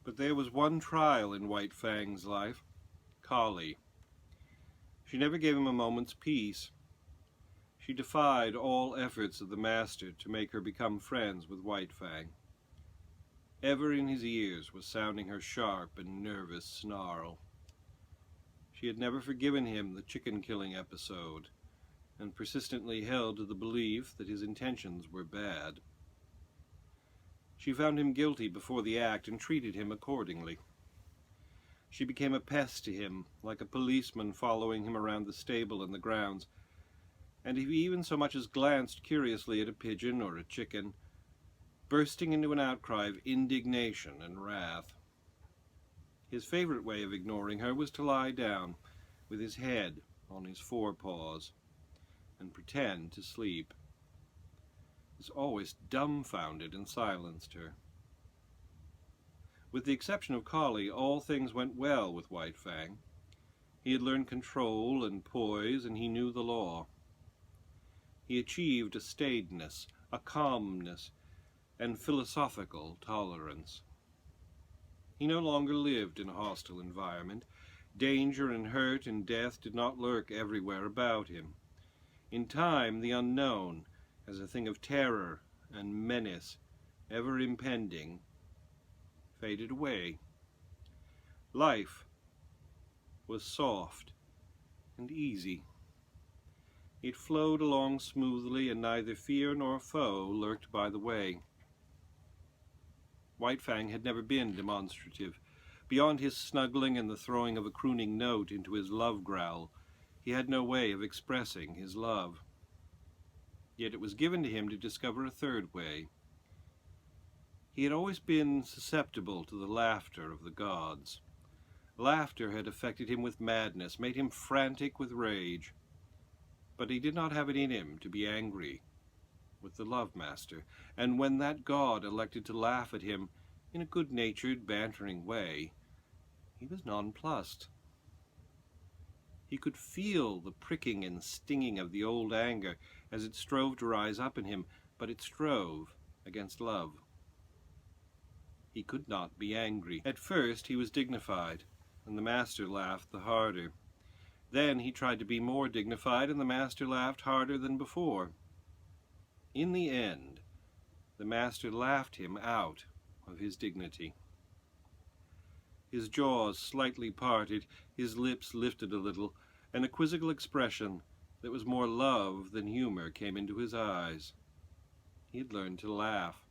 But there was one trial in White Fang's life, Collie. She never gave him a moment's peace. She defied all efforts of the master to make her become friends with White Fang. Ever in his ears was sounding her sharp and nervous snarl. She had never forgiven him the chicken-killing episode, and persistently held to the belief that his intentions were bad. She found him guilty before the act and treated him accordingly. She became a pest to him, like a policeman following him around the stable and the grounds, and if he even so much as glanced curiously at a pigeon or a chicken, bursting into an outcry of indignation and wrath. His favorite way of ignoring her was to lie down, with his head on his forepaws, and pretend to sleep. This always dumbfounded and silenced her. With the exception of Collie, all things went well with White Fang. He had learned control and poise, and he knew the law. He achieved a staidness, a calmness, and philosophical tolerance. He no longer lived in a hostile environment. Danger and hurt and death did not lurk everywhere about him. In time, the unknown, as a thing of terror and menace, ever impending, faded away. Life was soft and easy. It flowed along smoothly, and neither fear nor foe lurked by the way. White Fang had never been demonstrative. Beyond his snuggling and the throwing of a crooning note into his love growl, he had no way of expressing his love. Yet it was given to him to discover a third way. He had always been susceptible to the laughter of the gods. Laughter had affected him with madness, made him frantic with rage. But he did not have it in him to be angry with the love master, and when that god elected to laugh at him in a good-natured, bantering way, he was nonplussed. He could feel the pricking and stinging of the old anger as it strove to rise up in him, but it strove against love. He could not be angry. At first he was dignified, and the master laughed the harder. Then he tried to be more dignified, and the master laughed harder than before. In the end, the master laughed him out of his dignity. His jaws slightly parted, his lips lifted a little, and a quizzical expression that was more love than humor came into his eyes. He had learned to laugh.